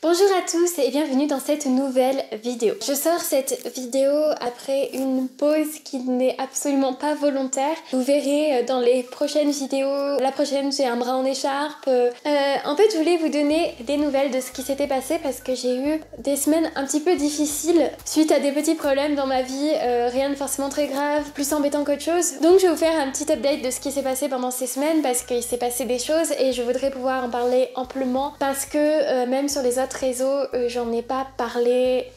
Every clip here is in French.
Bonjour à tous et bienvenue dans cette nouvelle vidéo. Je sors cette vidéo après une pause qui n'est absolument pas volontaire. Vous verrez dans les prochaines vidéos. La prochaine, j'ai un bras en écharpe. En fait, je voulais vous donner des nouvelles de ce qui s'était passé parce que j'ai eu des semaines un petit peu difficiles suite à des petits problèmes dans ma vie. Rien de forcément très grave, plus embêtant qu'autre chose. Donc je vais vous faire un petit update de ce qui s'est passé pendant ces semaines parce qu'il s'est passé des choses et je voudrais pouvoir en parler amplement parce que même sur les autres réseaux, j'en ai pas parlé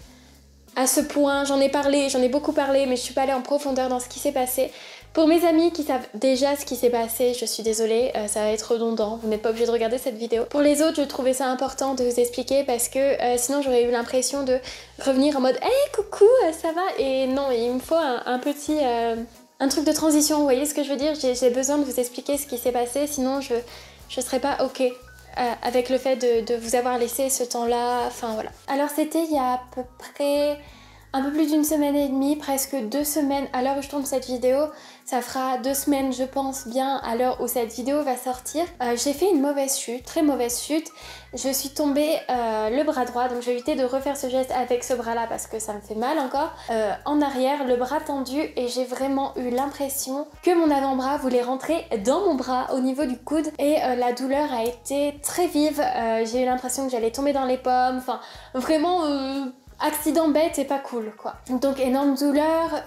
à ce point. J'en ai beaucoup parlé, mais je suis pas allée en profondeur dans ce qui s'est passé. Pour mes amis qui savent déjà ce qui s'est passé, je suis désolée, ça va être redondant, vous n'êtes pas obligé de regarder cette vidéo. Pour les autres, je trouvais ça important de vous expliquer parce que sinon j'aurais eu l'impression de revenir en mode « Hey, coucou, ça va ?» Et non, il me faut un petit... un truc de transition, vous voyez ce que je veux dire? J'ai besoin de vous expliquer ce qui s'est passé, sinon je serais pas ok avec le fait de vous avoir laissé ce temps-là, enfin voilà. Alors c'était il y a à peu près un peu plus d'une semaine et demie, presque 2 semaines à l'heure où je tourne cette vidéo. Ça fera 2 semaines je pense bien à l'heure où cette vidéo va sortir. J'ai fait une mauvaise chute, très mauvaise chute. Je suis tombée le bras droit, donc je vais éviter de refaire ce geste avec ce bras là parce que ça me fait mal encore. En arrière, le bras tendu et j'ai vraiment eu l'impression que mon avant-bras voulait rentrer dans mon bras au niveau du coude et la douleur a été très vive. J'ai eu l'impression que j'allais tomber dans les pommes, enfin vraiment... accident bête et pas cool quoi. Donc énorme douleur,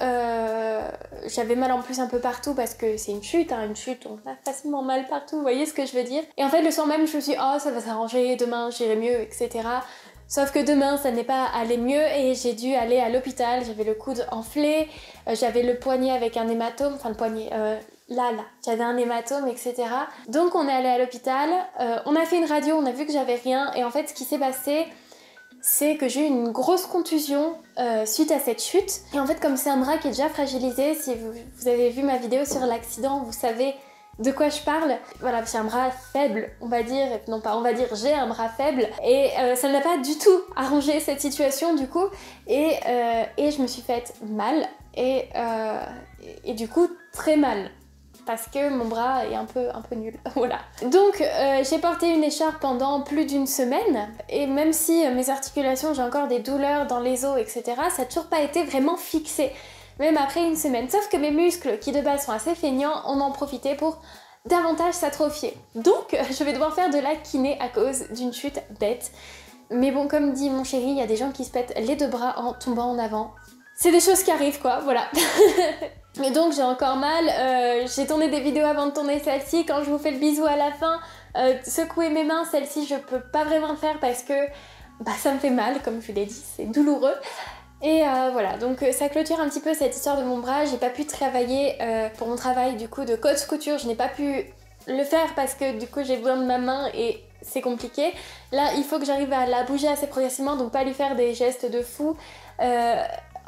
j'avais mal en plus un peu partout parce que c'est une chute, hein, une chute on a facilement mal partout, vous voyez ce que je veux dire. Et en fait le soir même je me suis dit oh ça va s'arranger, demain j'irai mieux etc. Sauf que demain ça n'est pas allé mieux et j'ai dû aller à l'hôpital, j'avais le coude enflé, j'avais le poignet avec un hématome, enfin le poignet... Là, j'avais un hématome, etc. Donc on est allé à l'hôpital, on a fait une radio, on a vu que j'avais rien et en fait ce qui s'est passé c'est que j'ai eu une grosse contusion suite à cette chute. Et en fait comme c'est un bras qui est déjà fragilisé, si vous avez vu ma vidéo sur l'accident, vous savez de quoi je parle. Voilà, j'ai un bras faible, on va dire, non pas on va dire, j'ai un bras faible. Et ça n'a pas du tout arrangé cette situation du coup. Et je me suis faite mal et du coup très mal. Parce que mon bras est un peu nul, voilà. Donc j'ai porté une écharpe pendant plus d'une semaine et même si mes articulations, j'ai encore des douleurs dans les os, etc. ça n'a toujours pas été vraiment fixé, même après une semaine. Sauf que mes muscles, qui de base sont assez feignants, on en profitait pour davantage s'atrophier. Donc je vais devoir faire de la kiné à cause d'une chute bête. Mais bon, comme dit mon chéri, il y a des gens qui se pètent les 2 bras en tombant en avant. C'est des choses qui arrivent quoi, voilà. Et donc j'ai encore mal, j'ai tourné des vidéos avant de tourner celle-ci, quand je vous fais le bisou à la fin, secouer mes mains, celle-ci je peux pas vraiment le faire parce que bah, ça me fait mal, comme je l'ai dit, c'est douloureux. Et voilà, donc ça clôture un petit peu cette histoire de mon bras, j'ai pas pu travailler pour mon travail du coup de coach couture, je n'ai pas pu le faire parce que du coup j'ai besoin de ma main et c'est compliqué. Là il faut que j'arrive à la bouger assez progressivement, donc pas lui faire des gestes de fou.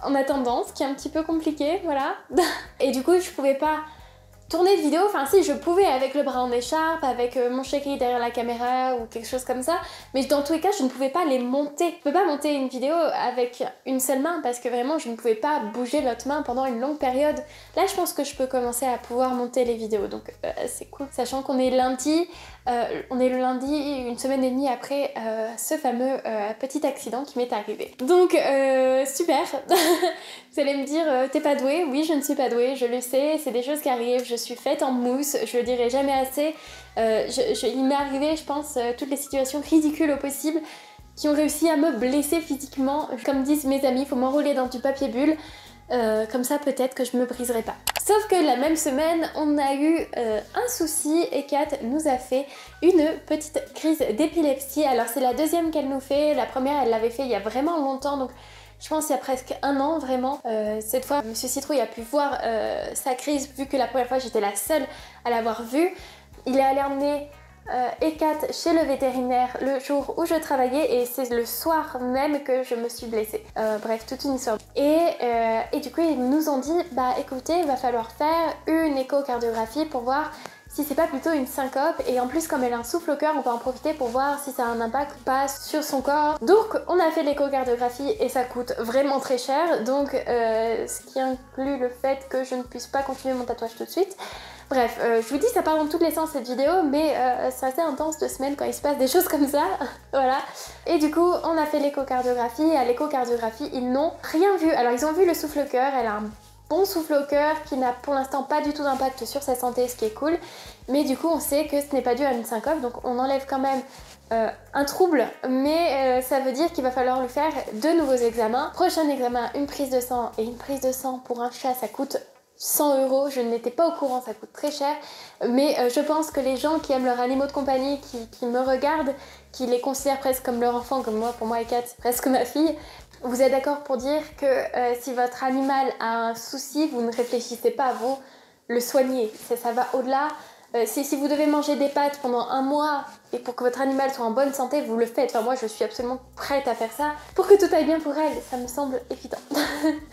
En attendant, ce qui est un petit peu compliqué, voilà. Et du coup, je pouvais pas tourner de vidéo, enfin si, je pouvais avec le bras en écharpe, avec mon chéri derrière la caméra ou quelque chose comme ça, mais dans tous les cas, je ne pouvais pas les monter. Je peux pas monter une vidéo avec une seule main parce que vraiment, je ne pouvais pas bouger l'autre main pendant une longue période. Là, je pense que je peux commencer à pouvoir monter les vidéos, donc c'est cool. Sachant qu'on est lundi, on est le lundi, une semaine et demie après ce fameux petit accident qui m'est arrivé. Donc super. Vous allez me dire t'es pas douée? Oui, je ne suis pas douée, je le sais, c'est des choses qui arrivent, je suis faite en mousse, je le dirai jamais assez. Il m'est arrivé, je pense, toutes les situations ridicules au possible qui ont réussi à me blesser physiquement. Comme disent mes amis, il faut m'enrouler dans du papier bulle. Comme ça peut-être que je me briserai pas. Sauf que la même semaine on a eu un souci et Kat nous a fait une petite crise d'épilepsie. Alors c'est la deuxième qu'elle nous fait, la première elle l'avait fait il y a vraiment longtemps, donc je pense il y a presque 1 an vraiment. Cette fois Monsieur Citrouille a pu voir sa crise vu que la première fois j'étais la seule à l'avoir vue. Il est allé emmener Kat chez le vétérinaire le jour où je travaillais et c'est le soir même que je me suis blessée. Bref, toute une histoire. Et du coup ils nous ont dit bah écoutez, il va falloir faire une échocardiographie pour voir si c'est pas plutôt une syncope, et en plus comme elle a un souffle au cœur, on va en profiter pour voir si ça a un impact ou pas sur son corps. Donc on a fait l'échocardiographie et ça coûte vraiment très cher, donc ce qui inclut le fait que je ne puisse pas continuer mon tatouage tout de suite. Bref, je vous dis ça part dans tous les sens cette vidéo, mais c'est assez intense de semaine quand il se passe des choses comme ça, voilà. Et du coup on a fait l'échocardiographie, et à l'échocardiographie ils n'ont rien vu. Alors ils ont vu le souffle-cœur, elle a un bon souffle au cœur qui n'a pour l'instant pas du tout d'impact sur sa santé, ce qui est cool, mais du coup on sait que ce n'est pas dû à une syncope, donc on enlève quand même un trouble, mais ça veut dire qu'il va falloir lui faire de nouveaux examens. Prochain examen, une prise de sang, et une prise de sang pour un chat ça coûte 100 €, je n'étais pas au courant, ça coûte très cher, mais je pense que les gens qui aiment leurs animaux de compagnie, qui me regardent, qui les considèrent presque comme leur enfant, comme moi, pour moi et Kat, c'est presque ma fille, vous êtes d'accord pour dire que si votre animal a un souci, vous ne réfléchissez pas à vous le soigner, ça va au-delà. Si vous devez manger des pâtes pendant un mois et pour que votre animal soit en bonne santé, vous le faites. Enfin moi je suis absolument prête à faire ça pour que tout aille bien pour elle, ça me semble évident.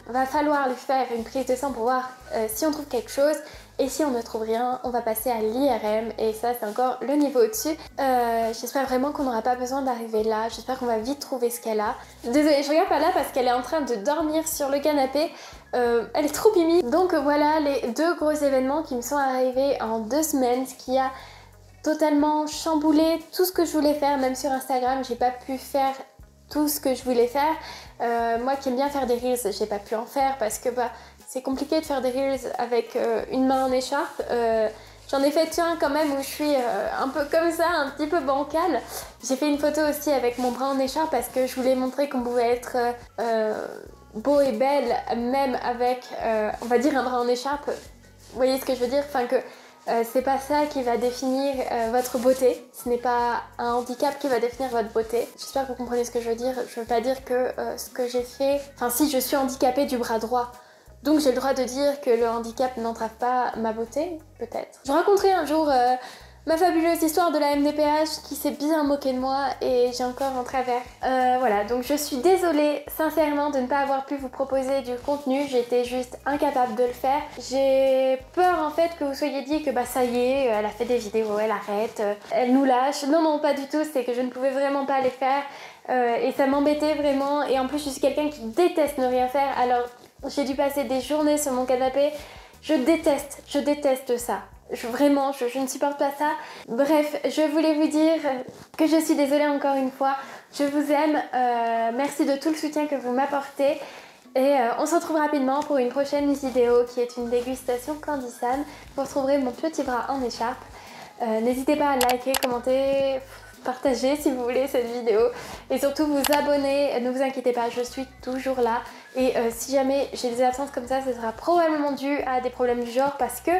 Va falloir lui faire une prise de sang pour voir si on trouve quelque chose, et si on ne trouve rien, on va passer à l'IRM, et ça c'est encore le niveau au-dessus. J'espère vraiment qu'on n'aura pas besoin d'arriver là, j'espère qu'on va vite trouver ce qu'elle a. Désolée, je regarde pas là parce qu'elle est en train de dormir sur le canapé. Elle est trop mimi. Donc voilà les deux gros événements qui me sont arrivés en 2 semaines, ce qui a totalement chamboulé tout ce que je voulais faire. Même sur Instagram j'ai pas pu faire tout ce que je voulais faire. Moi qui aime bien faire des reels, j'ai pas pu en faire parce que c'est compliqué de faire des reels avec une main en écharpe. J'en ai fait un quand même où je suis un peu comme ça, un petit peu bancale. J'ai fait une photo aussi avec mon bras en écharpe parce que je voulais montrer qu'on pouvait être beau et belle même avec, on va dire, un bras en écharpe. Vous voyez ce que je veux dire? Enfin que c'est pas ça qui va définir votre beauté. Ce n'est pas un handicap qui va définir votre beauté. J'espère que vous comprenez ce que je veux dire. Je veux pas dire que ce que j'ai fait... Enfin si, je suis handicapée du bras droit. Donc j'ai le droit de dire que le handicap n'entrave pas ma beauté, peut-être. Je raconterai un jour ma fabuleuse histoire de la MDPH qui s'est bien moquée de moi et j'ai encore un travers. Voilà, donc je suis désolée sincèrement de ne pas avoir pu vous proposer du contenu, j'étais juste incapable de le faire. J'ai peur en fait que vous soyez dit que ça y est, elle a fait des vidéos, elle arrête, elle nous lâche. Non, non, pas du tout, c'est que je ne pouvais vraiment pas les faire et ça m'embêtait vraiment. Et en plus je suis quelqu'un qui déteste ne rien faire, alors j'ai dû passer des journées sur mon canapé. Je déteste ça. Vraiment, je ne supporte pas ça. Bref, je voulais vous dire que je suis désolée encore une fois. Je vous aime. Merci de tout le soutien que vous m'apportez. Et on se retrouve rapidement pour une prochaine vidéo qui est une dégustation Candy San. Vous retrouverez mon petit bras en écharpe. N'hésitez pas à liker, commenter, partager si vous voulez cette vidéo. Et surtout vous abonner. Ne vous inquiétez pas, je suis toujours là. Et si jamais j'ai des absences comme ça, ce sera probablement dû à des problèmes du genre parce que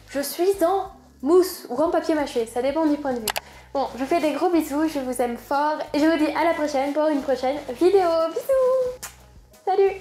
je suis en mousse ou en papier mâché, ça dépend du point de vue. Bon, je vous fais des gros bisous, je vous aime fort et je vous dis à la prochaine pour une prochaine vidéo. Bisous! Salut!